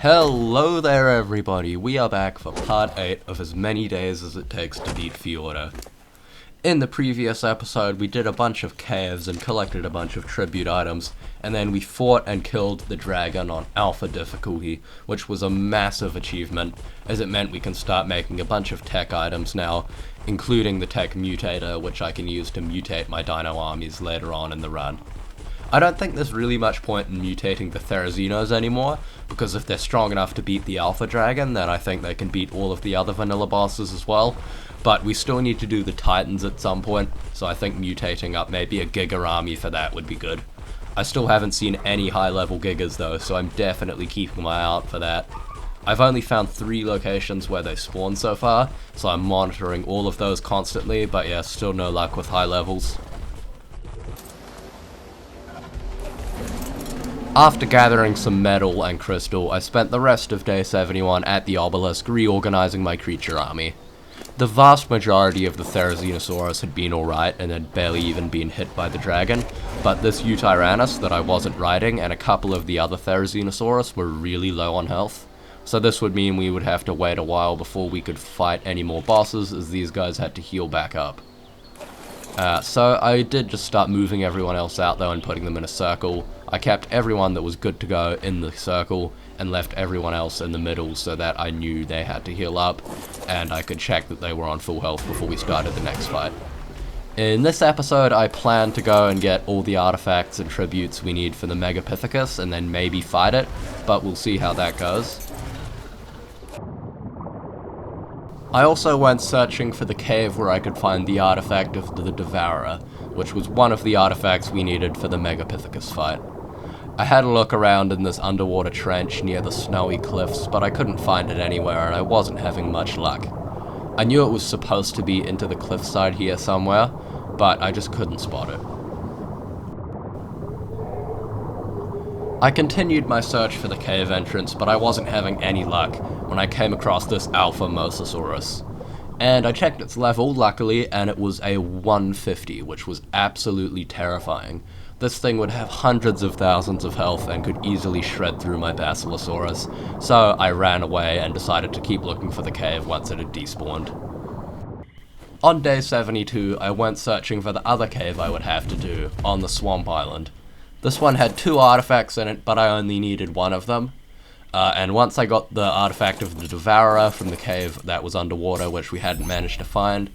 Hello there everybody, we are back for part 8 of as many days as it takes to beat Fjordur. In the previous episode we did a bunch of caves and collected a bunch of tribute items, and then we fought and killed the dragon on alpha difficulty, which was a massive achievement, as it meant we can start making a bunch of tech items now, including the tech mutator, which I can use to mutate my dino armies later on in the run. I don't think there's really much point in mutating the Therazinos anymore, because if they're strong enough to beat the Alpha Dragon, then I think they can beat all of the other vanilla bosses as well, but we still need to do the Titans at some point, so I think mutating up maybe a Giga army for that would be good. I still haven't seen any high level Gigas though, so I'm definitely keeping my eye out for that. I've only found 3 locations where they spawn so far, so I'm monitoring all of those constantly, but yeah, still no luck with high levels. After gathering some metal and crystal, I spent the rest of day 71 at the obelisk reorganizing my creature army. The vast majority of the Therizinosaurus had been alright and had barely even been hit by the dragon, but this Utyrannus that I wasn't riding and a couple of the other Therizinosaurus were really low on health, so this would mean we would have to wait a while before we could fight any more bosses, as these guys had to heal back up. So I did just start moving everyone else out though and putting them in a circle. I kept everyone that was good to go in the circle and left everyone else in the middle so that I knew they had to heal up and I could check that they were on full health before we started the next fight. In this episode I plan to go and get all the artifacts and tributes we need for the Megapithecus and then maybe fight it, but we'll see how that goes. I also went searching for the cave where I could find the artifact of the Devourer, which was one of the artifacts we needed for the Megapithecus fight. I had a look around in this underwater trench near the snowy cliffs, but I couldn't find it anywhere and I wasn't having much luck. I knew it was supposed to be into the cliffside here somewhere, but I just couldn't spot it. I continued my search for the cave entrance, but I wasn't having any luck when I came across this Alpha Mosasaurus. And I checked its level, luckily, and it was a 150, which was absolutely terrifying. This thing would have hundreds of thousands of health and could easily shred through my Basilosaurus, so I ran away and decided to keep looking for the cave once it had despawned. On day 72, I went searching for the other cave I would have to do, on the Swamp Island. This one had 2 artifacts in it, but I only needed 1 of them. And once I got the artifact of the Devourer from the cave that was underwater, which we hadn't managed to find,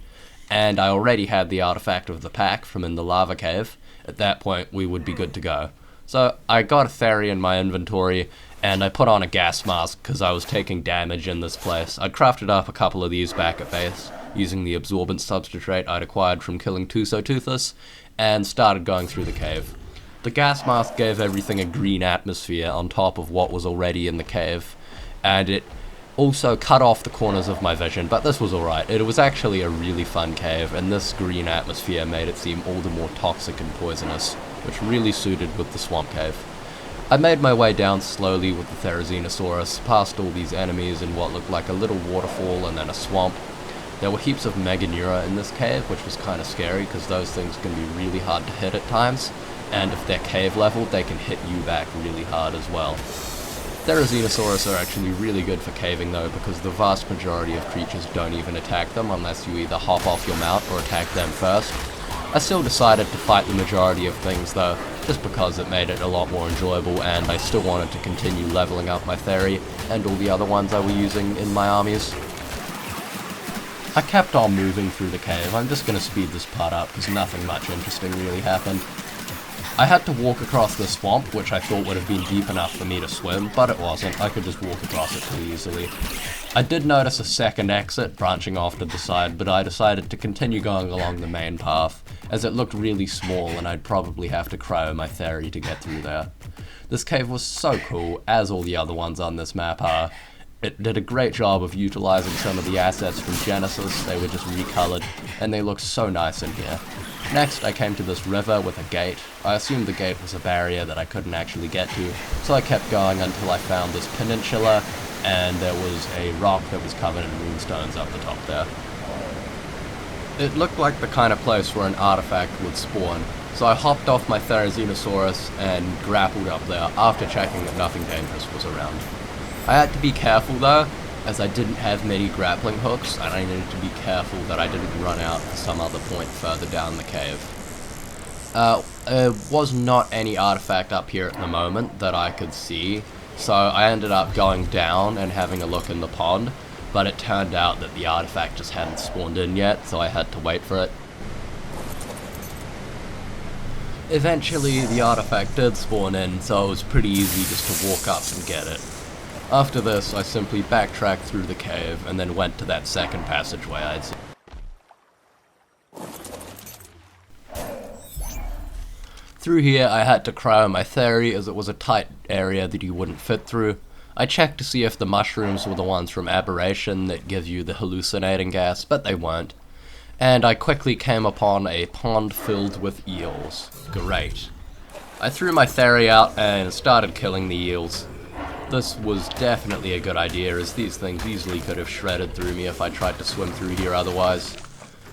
and I already had the artifact of the pack from in the lava cave, at that point we would be good to go. So I got a Theri in my inventory, and I put on a gas mask because I was taking damage in this place. I'd crafted up a couple of these back at base, using the absorbent substrate I'd acquired from killing Tusoteuthus, and started going through the cave. The gas mask gave everything a green atmosphere on top of what was already in the cave, and it also cut off the corners of my vision, but this was alright. It was actually a really fun cave, and this green atmosphere made it seem all the more toxic and poisonous, which really suited with the swamp cave. I made my way down slowly with the Therizinosaurus, past all these enemies in what looked like a little waterfall and then a swamp. There were heaps of Meganeura in this cave, which was kind of scary because those things can be really hard to hit at times. And if they're cave level, they can hit you back really hard as well. Therizinosaurus are actually really good for caving though, because the vast majority of creatures don't even attack them unless you either hop off your mount or attack them first. I still decided to fight the majority of things though, just because it made it a lot more enjoyable, and I still wanted to continue leveling up my Theri and all the other ones I were using in my armies. I kept on moving through the cave. I'm just going to speed this part up because nothing much interesting really happened. I had to walk across the swamp, which I thought would have been deep enough for me to swim, but it wasn't. I could just walk across it pretty easily. I did notice a second exit branching off to the side, but I decided to continue going along the main path, as it looked really small and I'd probably have to cryo my Theri to get through there. This cave was so cool, as all the other ones on this map are. It did a great job of utilizing some of the assets from Genesis. They were just recolored, and they looked so nice in here. Next, I came to this river with a gate. I assumed the gate was a barrier that I couldn't actually get to, so I kept going until I found this peninsula, and there was a rock that was covered in moonstones up the top there. It looked like the kind of place where an artifact would spawn, so I hopped off my Therizinosaurus and grappled up there after checking that nothing dangerous was around. I had to be careful though, as I didn't have many grappling hooks, and I needed to be careful that I didn't run out to some other point further down the cave. There was not any artifact up here at the moment that I could see, so I ended up going down and having a look in the pond, but it turned out that the artifact just hadn't spawned in yet, so I had to wait for it. Eventually, the artifact did spawn in, so it was pretty easy just to walk up and get it. After this, I simply backtracked through the cave and then went to that second passageway I'd seen. Through here, I had to cryo my theory as it was a tight area that you wouldn't fit through. I checked to see if the mushrooms were the ones from Aberration that give you the hallucinating gas, but they weren't. And I quickly came upon a pond filled with eels. Great. I threw my theory out and started killing the eels. This was definitely a good idea, as these things easily could have shredded through me if I tried to swim through here otherwise.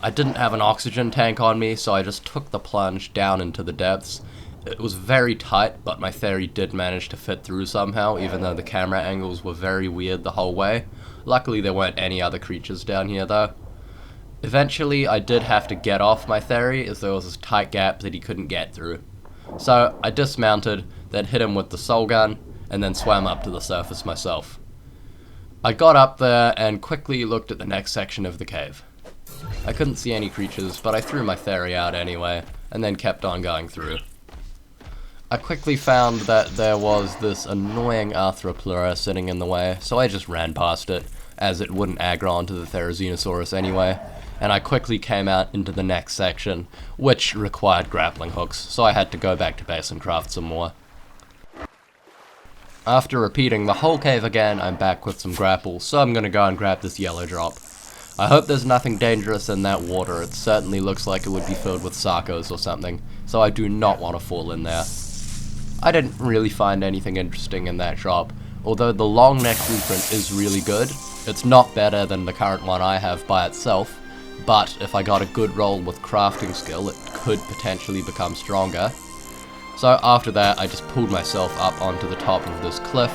I didn't have an oxygen tank on me, so I just took the plunge down into the depths. It was very tight, but my theory did manage to fit through somehow, even though the camera angles were very weird the whole way. Luckily there weren't any other creatures down here though. Eventually I did have to get off my theory, as there was this tight gap that he couldn't get through. So I dismounted, then hit him with the soul gun, and then swam up to the surface myself. I got up there and quickly looked at the next section of the cave. I couldn't see any creatures, but I threw my theory out anyway, and then kept on going through. I quickly found that there was this annoying Arthropleura sitting in the way, so I just ran past it, as it wouldn't aggro onto the Therizinosaurus anyway, and I quickly came out into the next section, which required grappling hooks, so I had to go back to base and craft some more. After repeating the whole cave again, I'm back with some grapples, so I'm gonna go and grab this yellow drop. I hope there's nothing dangerous in that water. It certainly looks like it would be filled with sarcos or something, so I do not want to fall in there. I didn't really find anything interesting in that drop, although the long neck blueprint is really good. It's not better than the current one I have by itself, but if I got a good roll with crafting skill, it could potentially become stronger. So after that, I just pulled myself up onto the top of this cliff.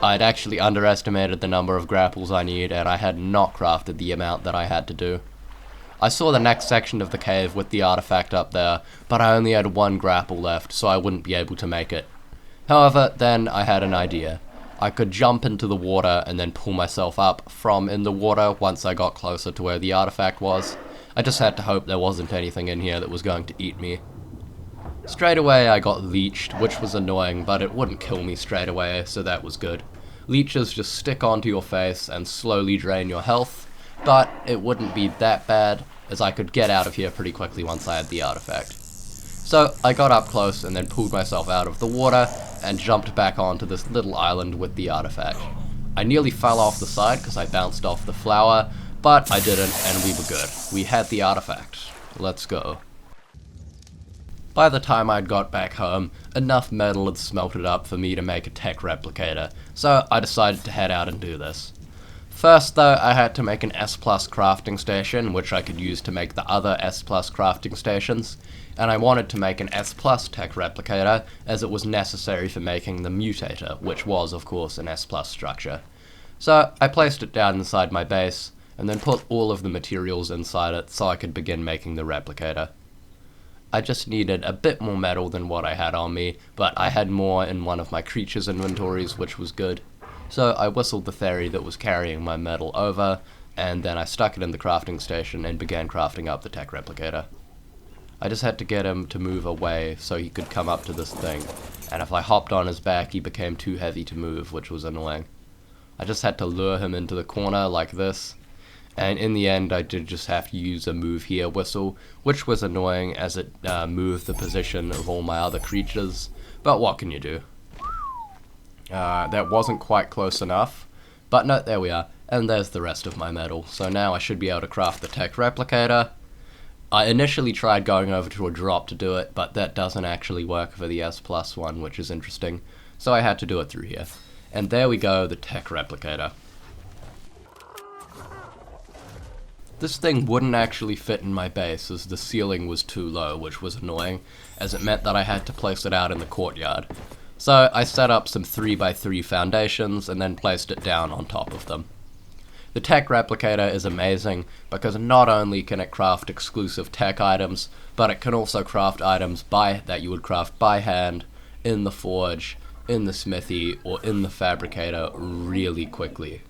I'd actually underestimated the number of grapples I need, and I had not crafted the amount that I had to do. I saw the next section of the cave with the artifact up there, but I only had one grapple left, so I wouldn't be able to make it. However, then I had an idea. I could jump into the water and then pull myself up from in the water once I got closer to where the artifact was. I just had to hope there wasn't anything in here that was going to eat me. Straight away I got leeched, which was annoying, but it wouldn't kill me straight away, so that was good. Leeches just stick onto your face and slowly drain your health, but it wouldn't be that bad, as I could get out of here pretty quickly once I had the artifact. So I got up close and then pulled myself out of the water and jumped back onto this little island with the artifact. I nearly fell off the side because I bounced off the flower, but I didn't and we were good. We had the artifact. Let's go. By the time I'd got back home, enough metal had smelted up for me to make a tech replicator, so I decided to head out and do this. First though, I had to make an S+ crafting station, which I could use to make the other S+ crafting stations, and I wanted to make an S+ tech replicator, as it was necessary for making the mutator, which was of course an S+ structure. So I placed it down inside my base, and then put all of the materials inside it so I could begin making the replicator. I just needed a bit more metal than what I had on me, but I had more in one of my creatures' inventories, which was good. So I whistled the fairy that was carrying my metal over, and then I stuck it in the crafting station and began crafting up the tech replicator. I just had to get him to move away so he could come up to this thing, and if I hopped on his back he became too heavy to move, which was annoying. I just had to lure him into the corner like this, and in the end I did just have to use a move here whistle, which was annoying as it moved the position of all my other creatures, but what can you do? That wasn't quite close enough, but no, there we are, and there's the rest of my metal. So now I should be able to craft the tech replicator. I initially tried going over to a drop to do it, but that doesn't actually work for the S+ one, which is interesting, so I had to do it through here. And there we go, the tech replicator. This thing wouldn't actually fit in my base as the ceiling was too low, which was annoying, as it meant that I had to place it out in the courtyard. So I set up some 3x3 foundations and then placed it down on top of them. The tech replicator is amazing because not only can it craft exclusive tech items, but it can also craft items that you would craft by hand, in the forge, in the smithy, or in the fabricator really quickly.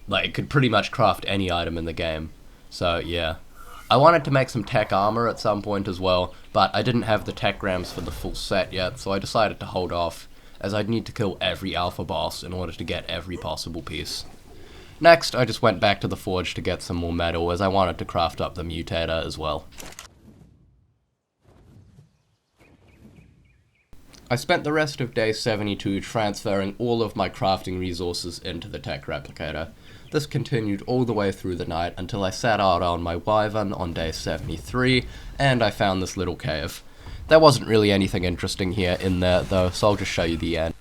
Like, it could pretty much craft any item in the game. So yeah. I wanted to make some tech armor at some point as well, but I didn't have the tech grams for the full set yet, so I decided to hold off, as I'd need to kill every alpha boss in order to get every possible piece. Next, I just went back to the forge to get some more metal, as I wanted to craft up the mutator as well. I spent the rest of day 72 transferring all of my crafting resources into the tech replicator. This continued all the way through the night until I sat out on my Wyvern on day 73, and I found this little cave. There wasn't really anything interesting here in there though, so I'll just show you the end.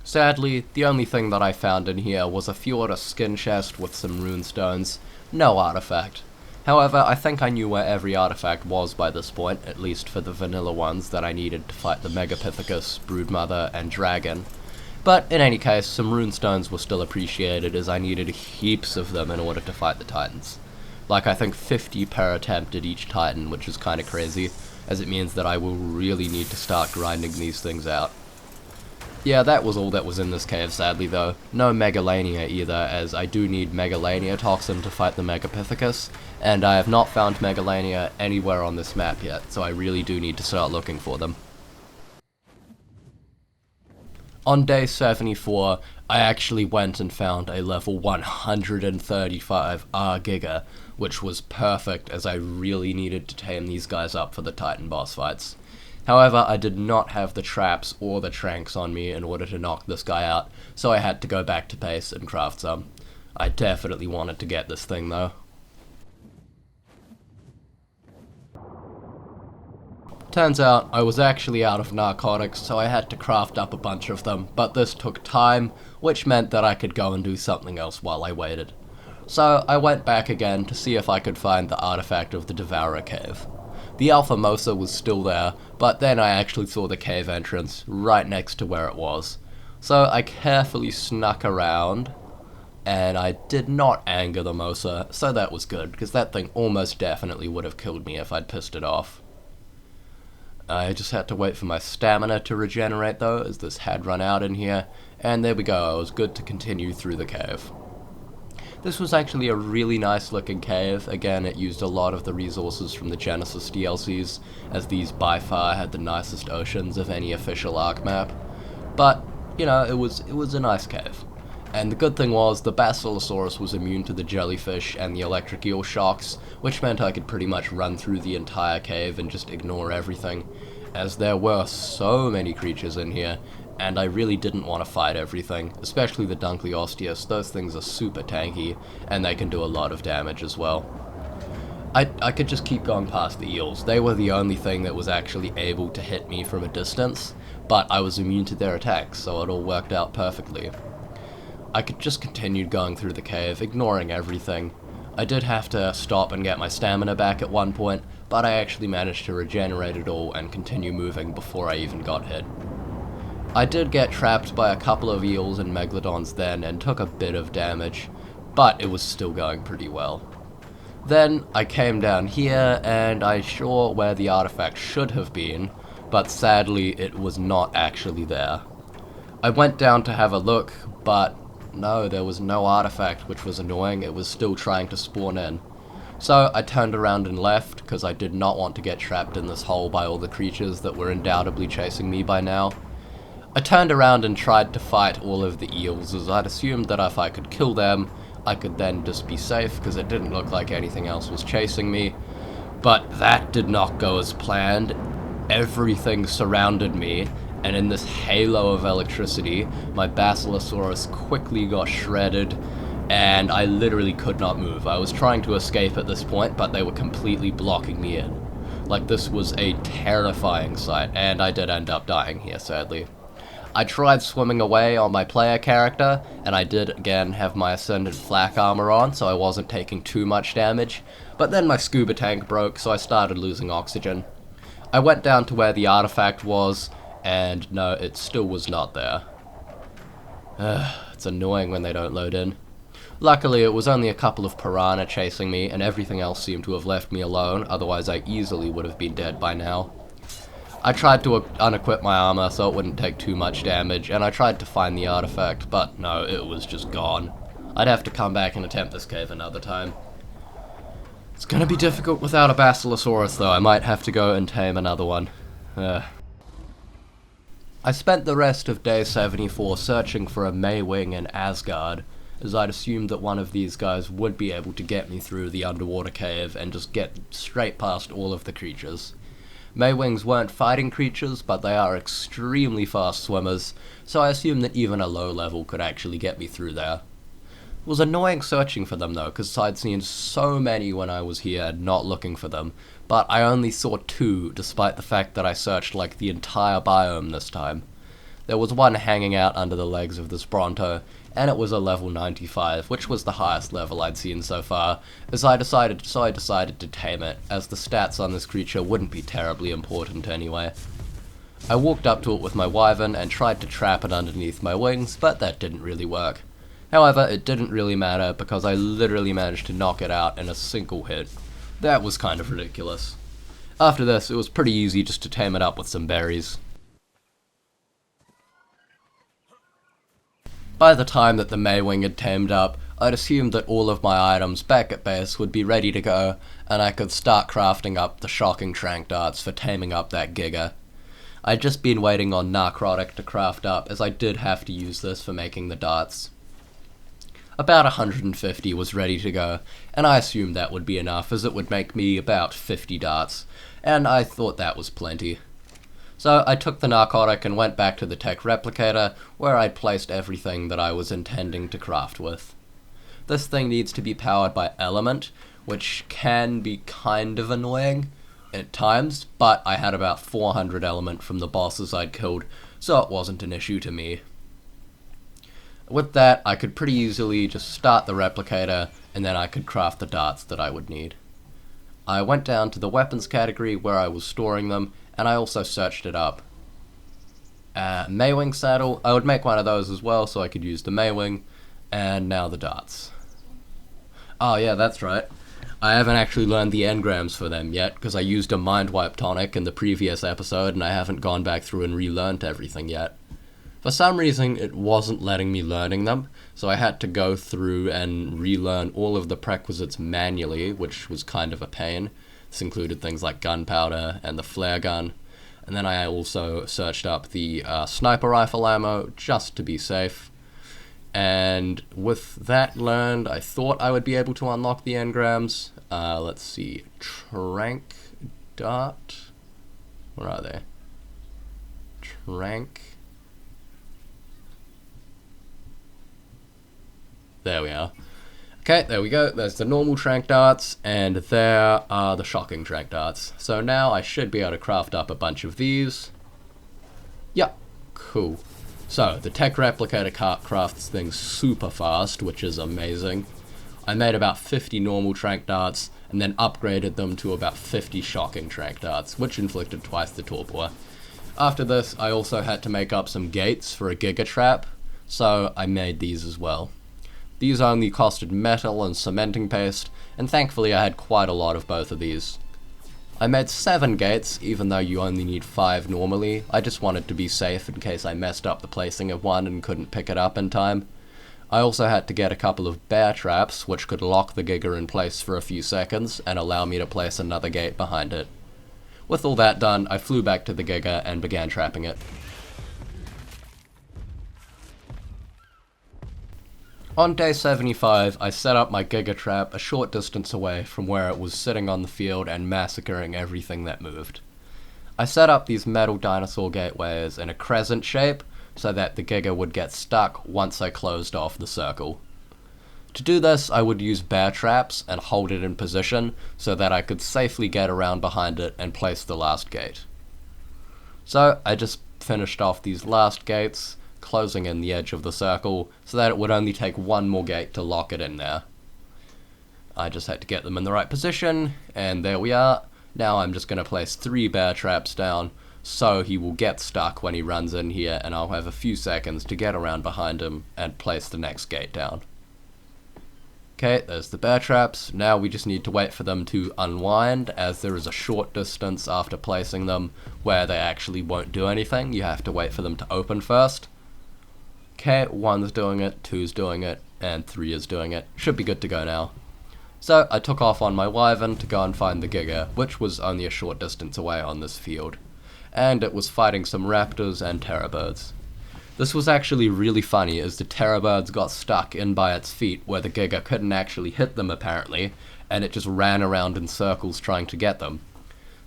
Sadly, the only thing that I found in here was a Fjordur skin chest with some runestones. No artifact. However, I think I knew where every artifact was by this point, at least for the vanilla ones that I needed to fight the Megapithecus, broodmother, and dragon. But in any case, some runestones were still appreciated, as I needed heaps of them in order to fight the titans. Like, I think 50 per attempt at each titan, which is kinda crazy, as it means that I will really need to start grinding these things out. Yeah, that was all that was in this cave, sadly though. No Megalania either, as I do need Megalania toxin to fight the Megapithecus, and I have not found Megalania anywhere on this map yet, so I really do need to start looking for them. On day 74, I actually went and found a level 135 Giga, which was perfect as I really needed to tame these guys up for the Titan boss fights. However, I did not have the traps or the tranks on me in order to knock this guy out, so I had to go back to base and craft some. I definitely wanted to get this thing though. Turns out, I was actually out of narcotics, so I had to craft up a bunch of them, but this took time, which meant that I could go and do something else while I waited. So I went back again to see if I could find the artifact of the Devourer cave. The Alpha Mosa was still there, but then I actually saw the cave entrance right next to where it was. So I carefully snuck around, and I did not anger the Mosa, so that was good, because that thing almost definitely would have killed me if I'd pissed it off. I just had to wait for my stamina to regenerate though, as this had run out in here, and there we go, I was good to continue through the cave. This was actually a really nice looking cave. Again, it used a lot of the resources from the Genesis DLCs, as these by far had the nicest oceans of any official Ark map. But, you know, it was a nice cave. And the good thing was, the Basilosaurus was immune to the jellyfish and the electric eel shocks, which meant I could pretty much run through the entire cave and just ignore everything, as there were so many creatures in here, and I really didn't want to fight everything, especially the Dunkleosteus. Those things are super tanky, and they can do a lot of damage as well. I could just keep going past the eels. They were the only thing that was actually able to hit me from a distance, but I was immune to their attacks, so it all worked out perfectly. I could just continue going through the cave, ignoring everything. I did have to stop and get my stamina back at one point, but I actually managed to regenerate it all and continue moving before I even got hit. I did get trapped by a couple of eels and megalodons then and took a bit of damage, but it was still going pretty well. Then I came down here and I saw where the artifact should have been, but sadly it was not actually there. I went down to have a look, but no, there was no artifact, which was annoying. It was still trying to spawn in. So I turned around and left, because I did not want to get trapped in this hole by all the creatures that were undoubtedly chasing me by now. I turned around and tried to fight all of the eels, as I'd assumed that if I could kill them, I could then just be safe, because it didn't look like anything else was chasing me. But that did not go as planned. Everything surrounded me, and in this halo of electricity, my Basilosaurus quickly got shredded, and I literally could not move. I was trying to escape at this point, but they were completely blocking me in. Like, this was a terrifying sight, and I did end up dying here, sadly. I tried swimming away on my player character, and I did again have my Ascendant Flak armor on, so I wasn't taking too much damage, but then my scuba tank broke, so I started losing oxygen. I went down to where the artifact was, and no, it still was not there. It's annoying when they don't load in. Luckily, it was only a couple of piranha chasing me, and everything else seemed to have left me alone, otherwise I easily would have been dead by now. I tried to unequip my armor so it wouldn't take too much damage, and I tried to find the artifact, but no, it was just gone. I'd have to come back and attempt this cave another time. It's gonna be difficult without a Basilosaurus though. I might have to go and tame another one. I spent the rest of day 74 searching for a Maywing in Asgard, as I'd assumed that one of these guys would be able to get me through the underwater cave and just get straight past all of the creatures. Maywings weren't fighting creatures, but they are extremely fast swimmers, so I assumed that even a low level could actually get me through there. It was annoying searching for them though, because I'd seen so many when I was here not looking for them, but I only saw 2 despite the fact that I searched like the entire biome this time. There was one hanging out under the legs of this Bronto, and it was a level 95, which was the highest level I'd seen so far, so I decided to tame it, as the stats on this creature wouldn't be terribly important anyway. I walked up to it with my Wyvern and tried to trap it underneath my wings, but that didn't really work. However, it didn't really matter because I literally managed to knock it out in a single hit. That was kind of ridiculous. After this, it was pretty easy just to tame it up with some berries. By the time that the Maywing had tamed up, I'd assumed that all of my items back at base would be ready to go, and I could start crafting up the shocking trank darts for taming up that Giga. I'd just been waiting on Narcotic to craft up, as I did have to use this for making the darts. About 150 was ready to go, and I assumed that would be enough, as it would make me about 50 darts, and I thought that was plenty. So I took the Narcotic and went back to the tech replicator, where I'd placed everything that I was intending to craft with. This thing needs to be powered by element, which can be kind of annoying at times, but I had about 400 element from the bosses I'd killed, so it wasn't an issue to me. With that, I could pretty easily just start the replicator, and then I could craft the darts that I would need. I went down to the weapons category where I was storing them, and I also searched it up. Maywing saddle, I would make one of those as well so I could use the Maywing, and now the darts. Oh yeah, that's right. I haven't actually learned the engrams for them yet, because I used a mind wipe tonic in the previous episode, and I haven't gone back through and relearned everything yet. For some reason, it wasn't letting me learning them, so I had to go through and relearn all of the prerequisites manually, which was kind of a pain. This included things like gunpowder and the flare gun, and then I also searched up the sniper rifle ammo, just to be safe. And with that learned, I thought I would be able to unlock the engrams. Let's see, Trank Dart, where are they? Trank. There we are. Okay, there we go. There's the normal trank darts, and there are the shocking trank darts. So now I should be able to craft up a bunch of these. Yep, cool. So, the tech replicator crafts things super fast, which is amazing. I made about 50 normal trank darts, and then upgraded them to about 50 shocking trank darts, which inflicted twice the torpor. After this, I also had to make up some gates for a Giga trap, so I made these as well. These only costed metal and cementing paste, and thankfully I had quite a lot of both of these. I made 7 gates, even though you only need 5 normally. I just wanted to be safe in case I messed up the placing of one and couldn't pick it up in time. I also had to get a couple of bear traps, which could lock the Giga in place for a few seconds and allow me to place another gate behind it. With all that done, I flew back to the Giga and began trapping it. On day 75, I set up my Giga trap a short distance away from where it was sitting on the field and massacring everything that moved. I set up these metal dinosaur gateways in a crescent shape so that the Giga would get stuck once I closed off the circle. To do this, I would use bear traps and hold it in position so that I could safely get around behind it and place the last gate. So I just finished off these last gates, closing in the edge of the circle so that it would only take one more gate to lock it in there. I just had to get them in the right position, and there we are. Now I'm just going to place 3 bear traps down, so he will get stuck when he runs in here, and I'll have a few seconds to get around behind him and place the next gate down. Okay, there's the bear traps. Now we just need to wait for them to unwind, as there is a short distance after placing them where they actually won't do anything. You have to wait for them to open first. Okay, 1's doing it, 2's doing it, and 3 is doing it. Should be good to go now. So I took off on my Wyvern to go and find the Giga, which was only a short distance away on this field. And it was fighting some raptors and terrorbirds. This was actually really funny, as the terrorbirds got stuck in by its feet where the Giga couldn't actually hit them apparently, and it just ran around in circles trying to get them.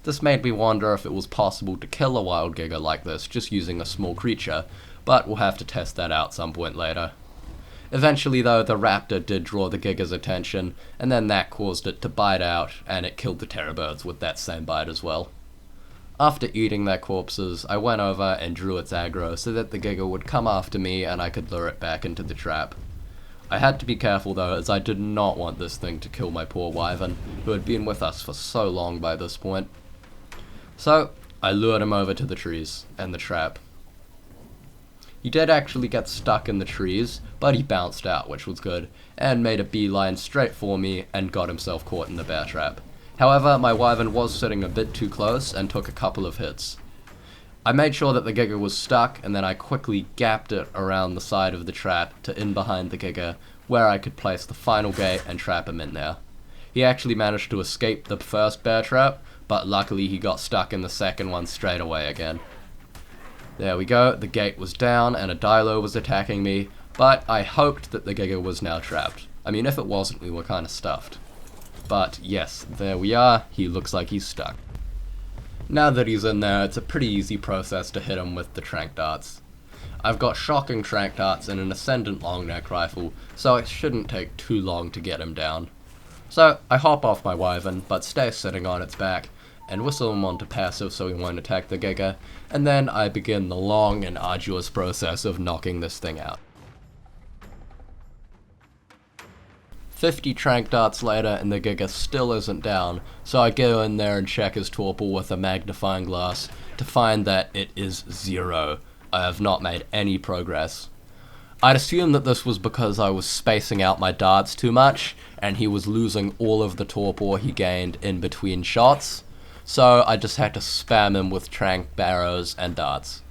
This made me wonder if it was possible to kill a wild Giga like this just using a small creature, but we'll have to test that out some point later. Eventually though, the raptor did draw the Giga's attention, and then that caused it to bite out, and it killed the terrorbirds with that same bite as well. After eating their corpses, I went over and drew its aggro so that the Giga would come after me and I could lure it back into the trap. I had to be careful though, as I did not want this thing to kill my poor Wyvern, who had been with us for so long by this point. So, I lured him over to the trees and the trap. He did actually get stuck in the trees, but he bounced out, which was good, and made a beeline straight for me and got himself caught in the bear trap. However, my Wyvern was sitting a bit too close and took a couple of hits. I made sure that the Giga was stuck, and then I quickly gapped it around the side of the trap to in behind the Giga, where I could place the final gate and trap him in there. He actually managed to escape the first bear trap, but luckily he got stuck in the second one straight away again. There we go, the gate was down and a Dilo was attacking me, but I hoped that the Giga was now trapped. I mean, if it wasn't, we were kinda stuffed. But yes, there we are, he looks like he's stuck. Now that he's in there, it's a pretty easy process to hit him with the trank darts. I've got shocking trank darts and an ascendant long neck rifle, so it shouldn't take too long to get him down. So I hop off my Wyvern, but stay sitting on its back, and whistle him onto passive so he won't attack the Giga, and then I begin the long and arduous process of knocking this thing out. 50 trank darts later and the Giga still isn't down, so I go in there and check his torpor with a magnifying glass to find that it is 0. I have not made any progress. I'd assume that this was because I was spacing out my darts too much, and he was losing all of the torpor he gained in between shots, so I just had to spam him with trank arrows and darts.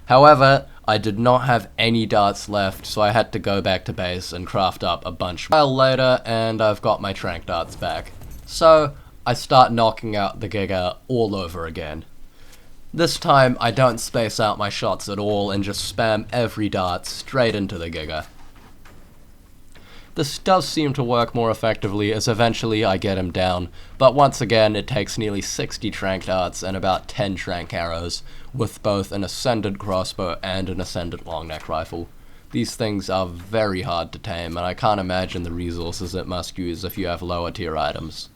However, I did not have any darts left, so I had to go back to base and craft up a bunch. A while later, and I've got my trank darts back. So, I start knocking out the Giga all over again. This time, I don't space out my shots at all and just spam every dart straight into the Giga. This does seem to work more effectively, as eventually I get him down, but once again it takes nearly 60 trank darts and about 10 trank arrows, with both an ascendant crossbow and an ascendant long neck rifle. These things are very hard to tame, and I can't imagine the resources it must use if you have lower tier items.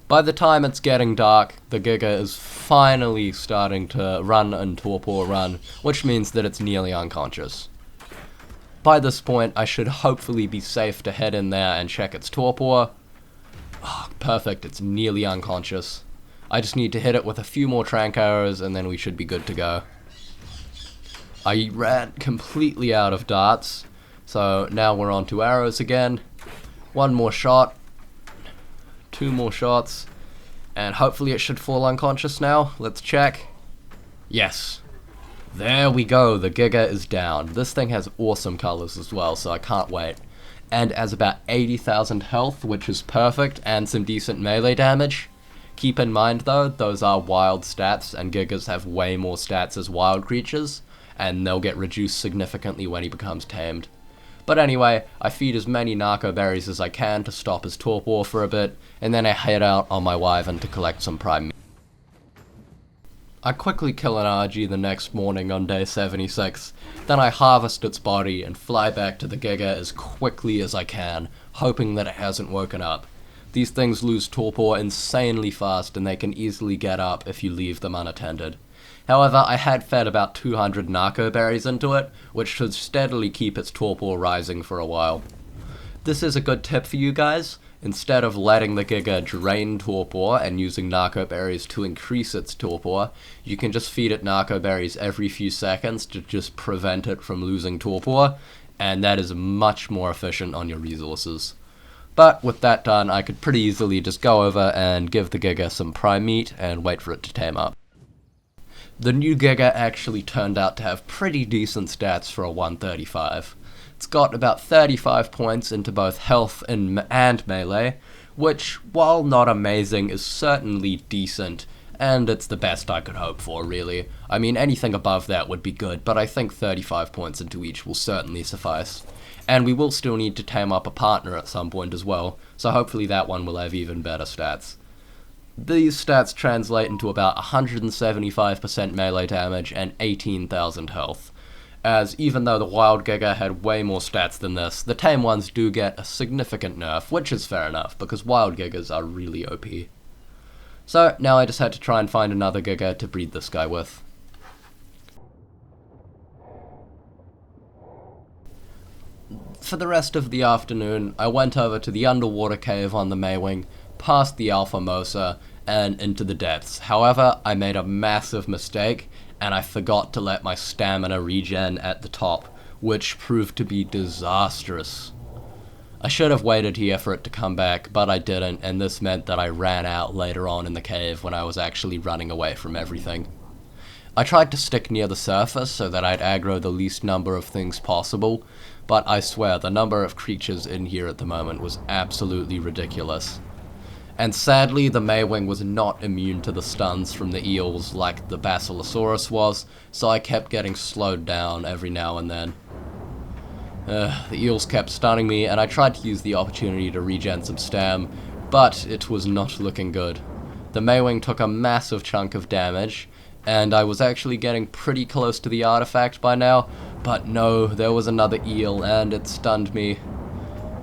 By the time it's getting dark, the Giga is finally starting to run and torpor run, which means that it's nearly unconscious. By this point, I should hopefully be safe to head in there and check its torpor. Oh, perfect, it's nearly unconscious. I just need to hit it with a few more trank arrows and then we should be good to go. I ran completely out of darts, so now we're on to arrows again. One more shot, 2 more shots, and hopefully it should fall unconscious now. Let's check. Yes. There we go, the Giga is down. This thing has awesome colors as well, so I can't wait. And has about 80,000 health, which is perfect, and some decent melee damage. Keep in mind though, those are wild stats, and Gigas have way more stats as wild creatures, and they'll get reduced significantly when he becomes tamed. But anyway, I feed as many narco berries as I can to stop his torpor for a bit, and then I head out on my Wyvern to collect some prime meat. I quickly kill an RG the next morning on day 76, then I harvest its body and fly back to the Giga as quickly as I can, hoping that it hasn't woken up. These things lose torpor insanely fast and they can easily get up if you leave them unattended. However, I had fed about 200 narco berries into it, which should steadily keep its torpor rising for a while. This is a good tip for you guys. Instead of letting the Giga drain torpor and using narco berries to increase its torpor, you can just feed it narco berries every few seconds to just prevent it from losing torpor, and that is much more efficient on your resources. But with that done, I could pretty easily just go over and give the Giga some prime meat and wait for it to tame up. The new Giga actually turned out to have pretty decent stats for a 135. It's got about 35 points into both health and melee, which, while not amazing, is certainly decent, and it's the best I could hope for, really. I mean, anything above that would be good, but I think 35 points into each will certainly suffice. And we will still need to tame up a partner at some point as well, so hopefully that one will have even better stats. These stats translate into about 175% melee damage and 18,000 health, as even though the wild Giga had way more stats than this, the tame ones do get a significant nerf, which is fair enough, because wild Gigas are really OP. So now I just had to try and find another Giga to breed this guy with. For the rest of the afternoon, I went over to the underwater cave on the Maywing, past the Alpha Mosa, and into the depths. However, I made a massive mistake, and I forgot to let my stamina regen at the top, which proved to be disastrous. I should have waited here for it to come back, but I didn't, and this meant that I ran out later on in the cave when I was actually running away from everything. I tried to stick near the surface so that I'd aggro the least number of things possible, but I swear the number of creatures in here at the moment was absolutely ridiculous. And sadly, the Maywing was not immune to the stuns from the eels like the Basilosaurus was, so I kept getting slowed down every now and then. The eels kept stunning me, and I tried to use the opportunity to regen some stam, but it was not looking good. The Maywing took a massive chunk of damage, and I was actually getting pretty close to the artifact by now, but no, there was another eel, and it stunned me.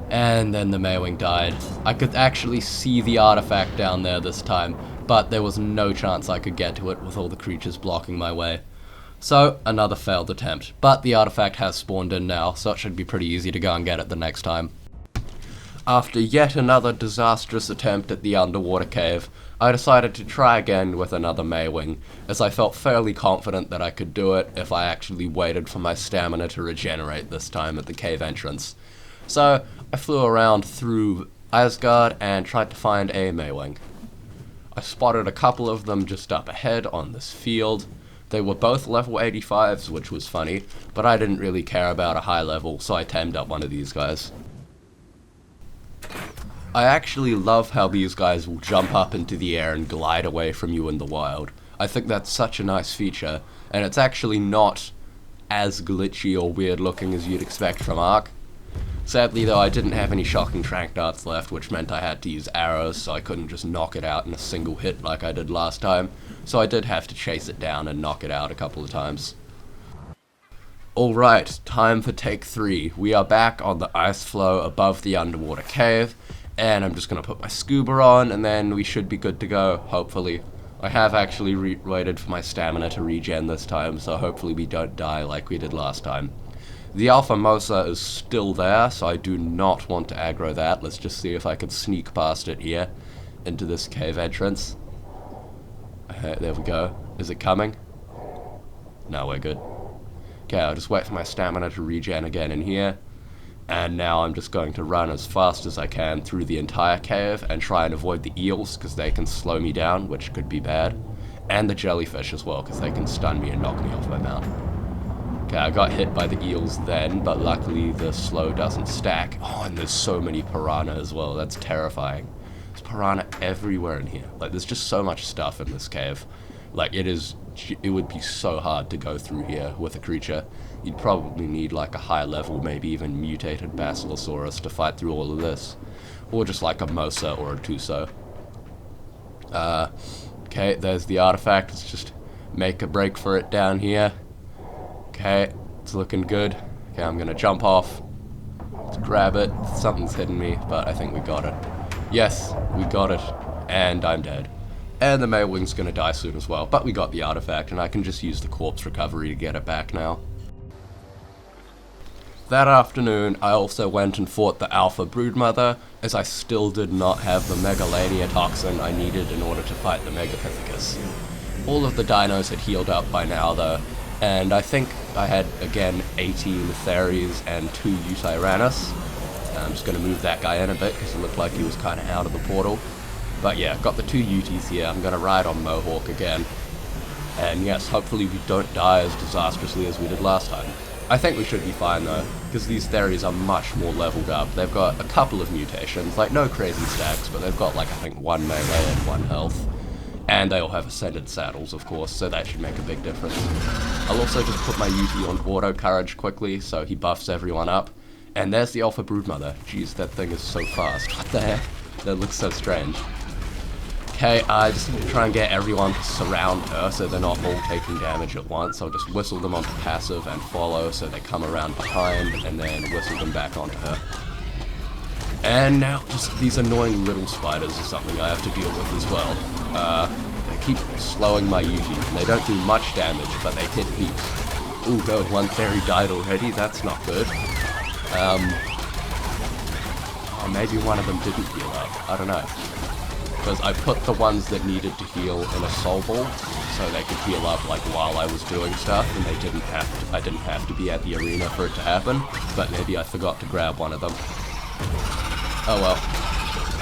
And then the Maywing died. I could actually see the artifact down there this time, but there was no chance I could get to it with all the creatures blocking my way. So, another failed attempt, but the artifact has spawned in now, so it should be pretty easy to go and get it the next time. After yet another disastrous attempt at the underwater cave, I decided to try again with another Maywing, as I felt fairly confident that I could do it if I actually waited for my stamina to regenerate this time at the cave entrance. So, I flew around through Asgard and tried to find a Maywing. I spotted a couple of them just up ahead on this field. They were both level 85s, which was funny, but I didn't really care about a high level, so I tamed up one of these guys. I actually love how these guys will jump up into the air and glide away from you in the wild. I think that's such a nice feature, and it's actually not as glitchy or weird looking as you'd expect from Ark. Sadly though, I didn't have any shocking trank darts left, which meant I had to use arrows, so I couldn't just knock it out in a single hit like I did last time, so I did have to chase it down and knock it out a couple of times. Alright, time for take 3. We are back on the ice floe above the underwater cave, and I'm just going to put my scuba on, and then we should be good to go, hopefully. I have actually waited for my stamina to regen this time, so hopefully we don't die like we did last time. The Alpha Mosa is still there, so I do not want to aggro that. Let's just see if I can sneak past it here into this cave entrance. There we go. Is it coming? No, we're good. Okay, I'll just wait for my stamina to regen again in here. And now I'm just going to run as fast as I can through the entire cave and try and avoid the eels, because they can slow me down, which could be bad. And the jellyfish as well, because they can stun me and knock me off my mount. Okay, I got hit by the eels then, but luckily the slow doesn't stack. Oh, and there's so many piranha as well. That's terrifying. There's piranha everywhere in here. Like, there's just so much stuff in this cave. Like, it would be so hard to go through here with a creature. You'd probably need like a high level, maybe even mutated Basilosaurus to fight through all of this. Or just like a Mosa or a Tuso. Okay, there's the artifact. Let's just make a break for it down here. Okay, it's looking good. Okay, I'm gonna jump off. Let's grab it. Something's hitting me, but I think we got it. Yes, we got it. And I'm dead. And the Maywing's gonna die soon as well, but we got the artifact, and I can just use the corpse recovery to get it back now. That afternoon, I also went and fought the alpha broodmother, as I still did not have the megalania toxin I needed in order to fight the megapithecus. All of the dinos had healed up by now though, and I think I had again 18 Theres and 2 Utyrannus. I'm just going to move that guy in a bit because it looked like he was kind of out of the portal. But yeah, got the 2 Utis here. I'm going to ride on Mohawk again. And yes, hopefully we don't die as disastrously as we did last time. I think we should be fine though, because these Theres are much more leveled up. They've got a couple of mutations, like no crazy stacks, but they've got like I think 1 melee and 1 health. And they all have ascended saddles, of course, so that should make a big difference. I'll also just put my Uti on auto courage quickly, so he buffs everyone up. And there's the alpha broodmother. Jeez, that thing is so fast. What the heck? That looks so strange. Okay, I just need to try and get everyone to surround her so they're not all taking damage at once. I'll just whistle them onto passive and follow so they come around behind, and then whistle them back onto her. And now, just these annoying little spiders is something I have to deal with as well. They keep slowing my Uti. They don't do much damage, but they hit heaps. Ooh, no, 1 fairy died already. That's not good. Oh, maybe one of them didn't heal up. I don't know. Because I put the ones that needed to heal in a soul ball, so they could heal up like while I was doing stuff, and they didn't have to. I didn't have to be at the arena for it to happen. But maybe I forgot to grab one of them. Oh well.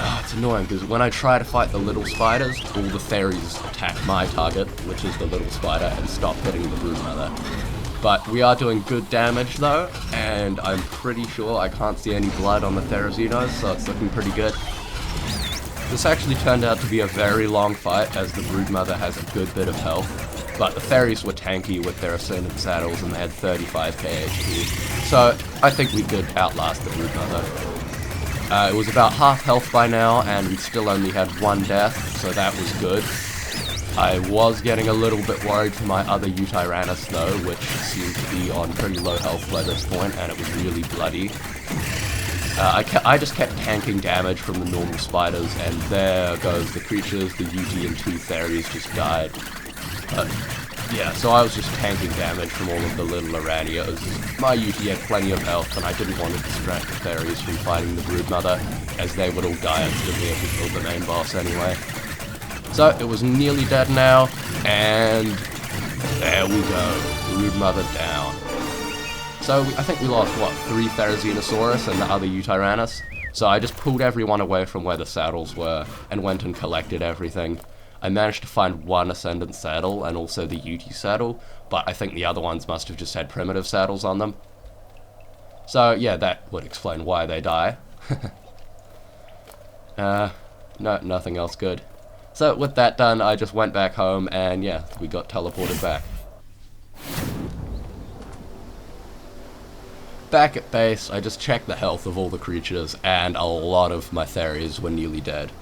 Oh, it's annoying because when I try to fight the little spiders, all the fairies attack my target, which is the little spider, and stop hitting the broodmother. But we are doing good damage though, and I'm pretty sure I can't see any blood on the Therizzinos, so it's looking pretty good. This actually turned out to be a very long fight, as the broodmother has a good bit of health, but the fairies were tanky with their ascendant saddles and they had 35k HP, so I think we could outlast the broodmother. It was about half health by now, and we still only had 1 death, so that was good. I was getting a little bit worried for my other Utyrannus though, which seemed to be on pretty low health by this point, and it was really bloody. I just kept tanking damage from the normal spiders, and there goes the creatures. The Uti and 2 Theres just died. Yeah, so I was just tanking damage from all of the little Aranios. My Uti had plenty of health, and I didn't want to distract the Theres from fighting the broodmother, as they would all die instantly if we killed the main boss anyway. So, it was nearly dead now, and there we go, broodmother down. So, I think we lost, what, 3 Therizinosaurus and the other Utyrannus? So I just pulled everyone away from where the saddles were, and went and collected everything. I managed to find 1 Ascendant saddle, and also the Uti saddle, but I think the other ones must have just had primitive saddles on them. So, yeah, that would explain why they die. No, nothing else good. So, with that done, I just went back home, and yeah, we got teleported back. Back at base, I just checked the health of all the creatures, and a lot of my Theres were nearly dead.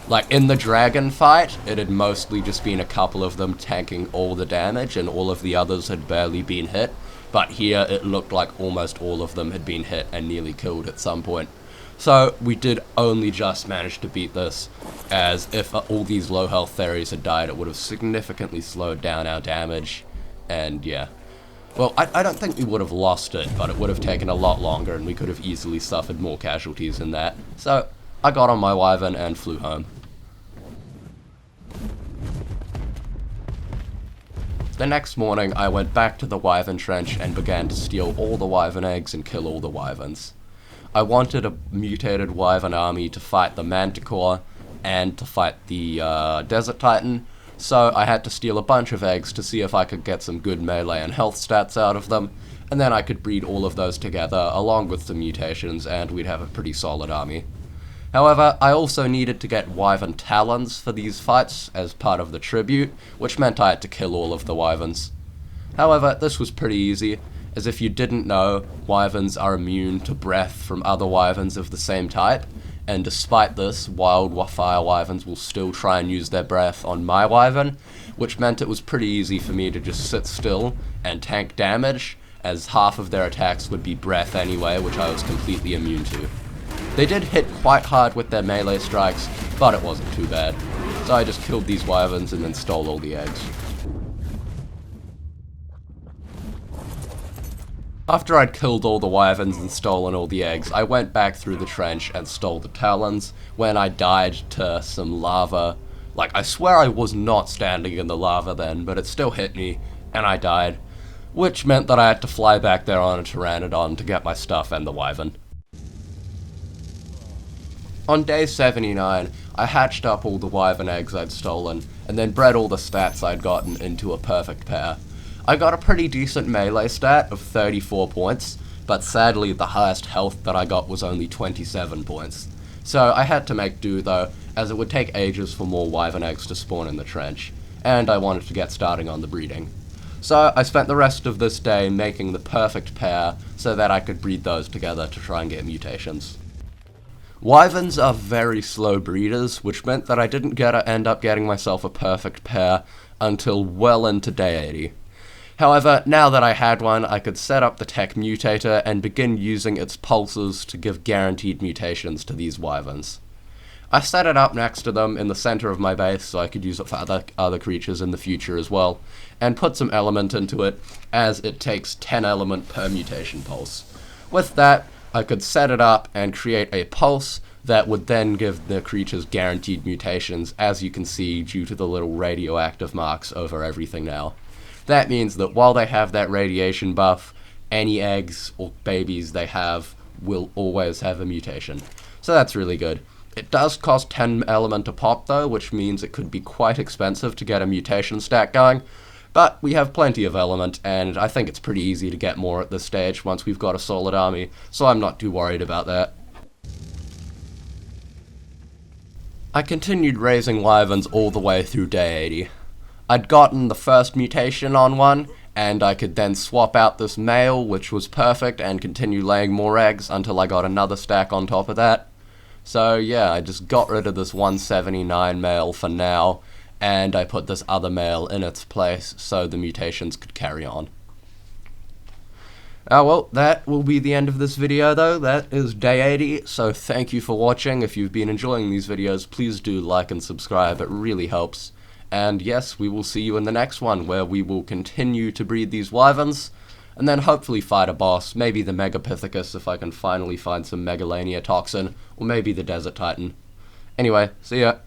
Like, in the dragon fight, it had mostly just been a couple of them tanking all the damage, and all of the others had barely been hit. But here, it looked like almost all of them had been hit and nearly killed at some point. So, we did only just manage to beat this, as if all these low health Theres had died, it would have significantly slowed down our damage, and yeah. Well, I don't think we would have lost it, but it would have taken a lot longer, and we could have easily suffered more casualties than that. So, I got on my Wyvern and flew home. The next morning, I went back to the Wyvern Trench and began to steal all the Wyvern eggs and kill all the Wyverns. I wanted a mutated Wyvern army to fight the Manticore and to fight the Desert Titan, so I had to steal a bunch of eggs to see if I could get some good melee and health stats out of them, and then I could breed all of those together along with some mutations, and we'd have a pretty solid army. However, I also needed to get Wyvern talons for these fights as part of the tribute, which meant I had to kill all of the Wyverns. However, this was pretty easy, as if you didn't know, Wyverns are immune to breath from other Wyverns of the same type, and despite this, wildfire Wyverns will still try and use their breath on my Wyvern, which meant it was pretty easy for me to just sit still and tank damage, as half of their attacks would be breath anyway, which I was completely immune to. They did hit quite hard with their melee strikes, but it wasn't too bad. So I just killed these Wyverns and then stole all the eggs. After I'd killed all the wyverns and stolen all the eggs, I went back through the trench and stole the talons when I died to some lava. Like, I swear I was not standing in the lava then, but it still hit me, and I died. Which meant that I had to fly back there on a pteranodon to get my stuff and the wyvern. On day 79, I hatched up all the wyvern eggs I'd stolen, and then bred all the stats I'd gotten into a perfect pair. I got a pretty decent melee stat of 34 points, but sadly the highest health that I got was only 27 points. So I had to make do though, as it would take ages for more wyvern eggs to spawn in the trench, and I wanted to get starting on the breeding. So I spent the rest of this day making the perfect pair so that I could breed those together to try and get mutations. Wyverns are very slow breeders, which meant that I didn't end up getting myself a perfect pair until well into day 80. However, now that I had one, I could set up the tech mutator and begin using its pulses to give guaranteed mutations to these wyverns. I set it up next to them in the center of my base so I could use it for other creatures in the future as well, and put some element into it, as it takes 10 element per mutation pulse. With that, I could set it up and create a pulse that would then give the creatures guaranteed mutations, as you can see due to the little radioactive marks over everything now. That means that while they have that radiation buff, any eggs or babies they have will always have a mutation. So that's really good. It does cost 10 element to pop though, which means it could be quite expensive to get a mutation stack going. But we have plenty of element, and I think it's pretty easy to get more at this stage once we've got a solid army, so I'm not too worried about that. I continued raising wyverns all the way through day 80. I'd gotten the first mutation on one, and I could then swap out this male, which was perfect, and continue laying more eggs until I got another stack on top of that. So yeah, I just got rid of this 179 male for now, and I put this other male in its place so the mutations could carry on. Well, that will be the end of this video though. That is day 80, so thank you for watching. If you've been enjoying these videos, please do like and subscribe, it really helps. And yes, we will see you in the next one, where we will continue to breed these wyverns, and then hopefully fight a boss, maybe the Megapithecus if I can finally find some Megalania toxin, or maybe the Desert Titan. Anyway, see ya.